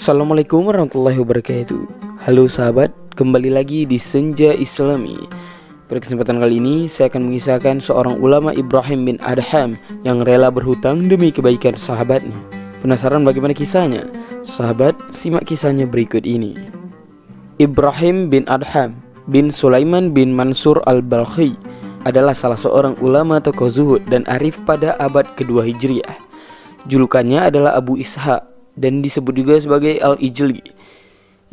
Assalamualaikum warahmatullahi wabarakatuh. Halo sahabat, kembali lagi di Senja Islami. Pada kesempatan kali ini saya akan mengisahkan seorang ulama Ibrahim bin Adham yang rela berhutang demi kebaikan sahabatnya. Penasaran bagaimana kisahnya? Sahabat, simak kisahnya berikut ini. Ibrahim bin Adham bin Sulaiman bin Mansur al-Balkhi adalah salah seorang ulama tokoh zuhud dan arif pada abad kedua Hijriah. Julukannya adalah Abu Ishaq dan disebut juga sebagai Al-Ijli.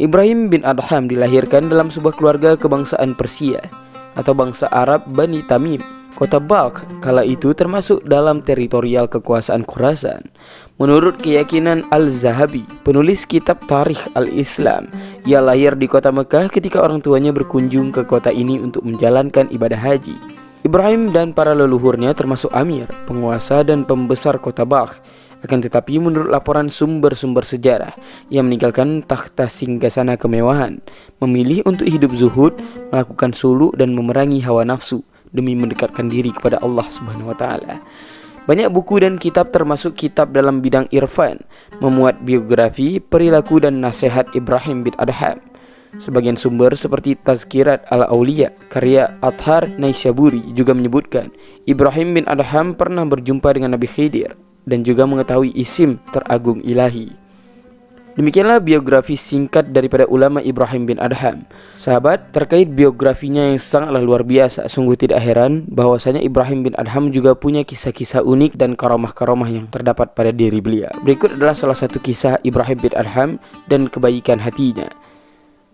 Ibrahim bin Adham dilahirkan dalam sebuah keluarga kebangsaan Persia atau bangsa Arab Bani Tamim. Kota Balkh kala itu termasuk dalam teritorial kekuasaan Khurasan. Menurut keyakinan Al-Zahabi, penulis kitab Tarikh Al-Islam, ia lahir di kota Mekah ketika orang tuanya berkunjung ke kota ini untuk menjalankan ibadah haji. Ibrahim dan para leluhurnya termasuk amir, penguasa dan pembesar kota Balkh. Akan tetapi menurut laporan sumber-sumber sejarah, ia meninggalkan takhta singgasana kemewahan, memilih untuk hidup zuhud, melakukan suluk dan memerangi hawa nafsu demi mendekatkan diri kepada Allah Subhanahu wa taala. Banyak buku dan kitab termasuk kitab dalam bidang irfan memuat biografi, perilaku dan nasihat Ibrahim bin Adham. Sebagian sumber seperti Tazkirat al-Auliya karya Athar Naisaburi juga menyebutkan Ibrahim bin Adham pernah berjumpa dengan Nabi Khidir dan juga mengetahui isim teragung ilahi. Demikianlah biografi singkat daripada ulama Ibrahim bin Adham. Sahabat, terkait biografinya yang sangatlah luar biasa, sungguh tidak heran bahwasanya Ibrahim bin Adham juga punya kisah-kisah unik dan karomah-karomah yang terdapat pada diri beliau. Berikut adalah salah satu kisah Ibrahim bin Adham dan kebaikan hatinya.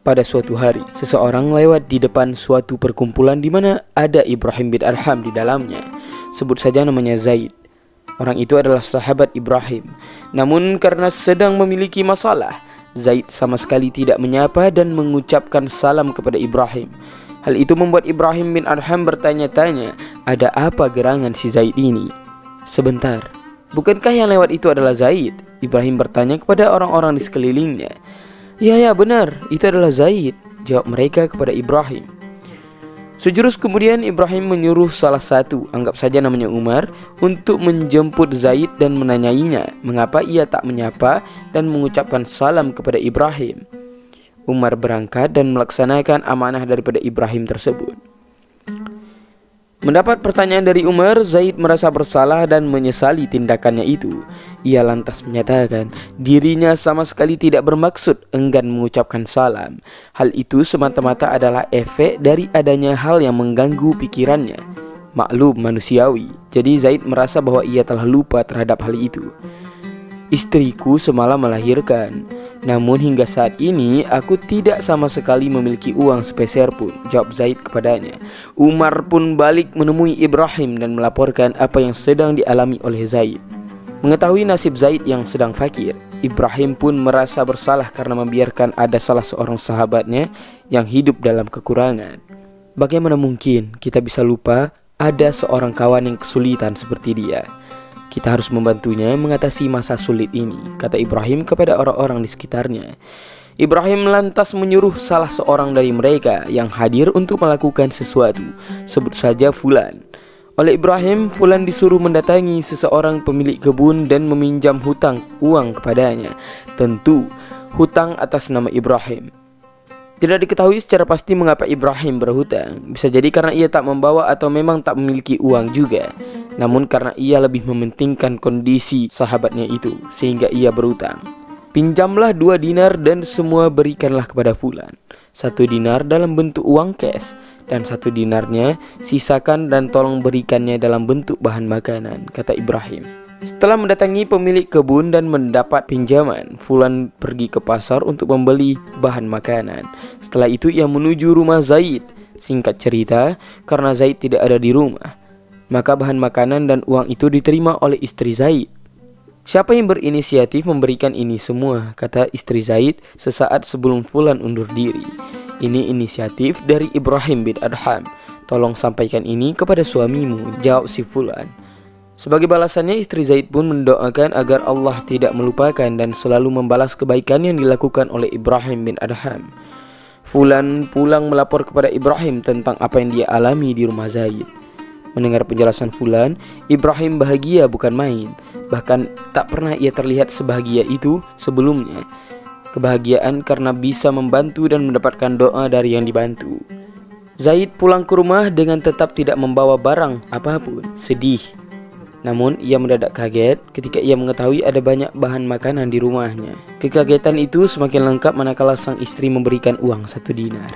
Pada suatu hari, seseorang lewat di depan suatu perkumpulan di mana ada Ibrahim bin Adham di dalamnya. Sebut saja namanya Zaid. Orang itu adalah sahabat Ibrahim. Namun karena sedang memiliki masalah, Zaid sama sekali tidak menyapa dan mengucapkan salam kepada Ibrahim. Hal itu membuat Ibrahim bin Adham bertanya-tanya, ada apa gerangan si Zaid ini? Sebentar, bukankah yang lewat itu adalah Zaid? Ibrahim bertanya kepada orang-orang di sekelilingnya. Ya benar, itu adalah Zaid, jawab mereka kepada Ibrahim. Sejurus kemudian Ibrahim menyuruh salah satu, anggap saja namanya Umar, untuk menjemput Zaid dan menanyainya mengapa ia tak menyapa dan mengucapkan salam kepada Ibrahim. Umar berangkat dan melaksanakan amanah daripada Ibrahim tersebut. Mendapat pertanyaan dari Umar, Zaid merasa bersalah dan menyesali tindakannya itu. Ia lantas menyatakan dirinya sama sekali tidak bermaksud enggan mengucapkan salam. Hal itu semata-mata adalah efek dari adanya hal yang mengganggu pikirannya. Maklum manusiawi. Jadi Zaid merasa bahwa ia telah lupa terhadap hal itu. Istriku semalam melahirkan, namun hingga saat ini aku tidak sama sekali memiliki uang sepeser pun, jawab Zaid kepadanya. Umar pun balik menemui Ibrahim dan melaporkan apa yang sedang dialami oleh Zaid. Mengetahui nasib Zaid yang sedang fakir, Ibrahim pun merasa bersalah karena membiarkan ada salah seorang sahabatnya yang hidup dalam kekurangan. Bagaimana mungkin kita bisa lupa ada seorang kawan yang kesulitan seperti dia? Kita harus membantunya mengatasi masa sulit ini, kata Ibrahim kepada orang-orang di sekitarnya. Ibrahim lantas menyuruh salah seorang dari mereka yang hadir untuk melakukan sesuatu. Sebut saja Fulan. Oleh Ibrahim, Fulan disuruh mendatangi seseorang pemilik kebun dan meminjam hutang uang kepadanya. Tentu hutang atas nama Ibrahim. Tidak diketahui secara pasti mengapa Ibrahim berhutang. Bisa jadi karena ia tak membawa atau memang tak memiliki uang juga. Namun karena ia lebih mementingkan kondisi sahabatnya itu, sehingga ia berhutang. Pinjamlah 2 dinar dan semua berikanlah kepada Fulan. 1 dinar dalam bentuk uang cash, dan 1 dinarnya sisakan dan tolong berikannya dalam bentuk bahan makanan, kata Ibrahim. Setelah mendatangi pemilik kebun dan mendapat pinjaman, Fulan pergi ke pasar untuk membeli bahan makanan. Setelah itu ia menuju rumah Zaid. Singkat cerita, karena Zaid tidak ada di rumah, maka bahan makanan dan uang itu diterima oleh istri Zaid. Siapa yang berinisiatif memberikan ini semua, kata istri Zaid sesaat sebelum Fulan undur diri. Ini inisiatif dari Ibrahim bin Adham. Tolong sampaikan ini kepada suamimu, jawab si Fulan. Sebagai balasannya, istri Zaid pun mendoakan agar Allah tidak melupakan dan selalu membalas kebaikan yang dilakukan oleh Ibrahim bin Adham. Fulan pulang melapor kepada Ibrahim tentang apa yang dia alami di rumah Zaid. Mendengar penjelasan Fulan, Ibrahim bahagia bukan main. Bahkan tak pernah ia terlihat sebahagia itu sebelumnya. kebahagiaan karena bisa membantu dan mendapatkan doa dari yang dibantu. Zaid pulang ke rumah dengan tetap tidak membawa barang apapun. Sedih. Namun ia mendadak kaget ketika ia mengetahui ada banyak bahan makanan di rumahnya. Kekagetan itu semakin lengkap manakala sang istri memberikan uang 1 dinar.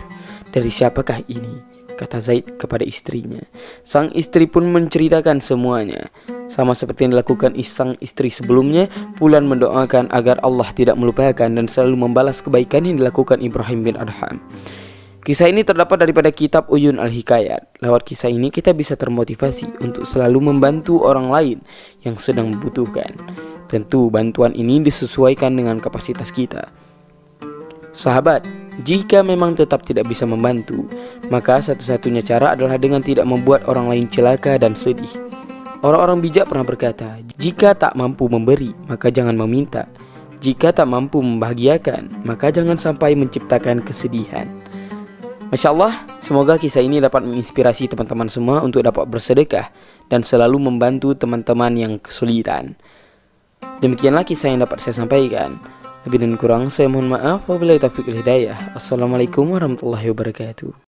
Dari siapakah ini? Kata Zaid kepada istrinya. Sang istri pun menceritakan semuanya. Sama seperti yang dilakukan sang istri sebelumnya, Fulan mendoakan agar Allah tidak melupakan dan selalu membalas kebaikan yang dilakukan Ibrahim bin Adham. Kisah ini terdapat daripada kitab Uyun Al-Hikayat. Lewat kisah ini kita bisa termotivasi untuk selalu membantu orang lain yang sedang membutuhkan. Tentu bantuan ini disesuaikan dengan kapasitas kita. Sahabat, jika memang tetap tidak bisa membantu, maka satu-satunya cara adalah dengan tidak membuat orang lain celaka dan sedih. Orang-orang bijak pernah berkata, jika tak mampu memberi, maka jangan meminta. Jika tak mampu membahagiakan, maka jangan sampai menciptakan kesedihan. Masya Allah, semoga kisah ini dapat menginspirasi teman-teman semua untuk dapat bersedekah dan selalu membantu teman-teman yang kesulitan. Demikianlah kisah yang dapat saya sampaikan. Lebih dan kurang saya mohon maaf. Wabillahi taufiq wal hidayah. Assalamualaikum warahmatullahi wabarakatuh.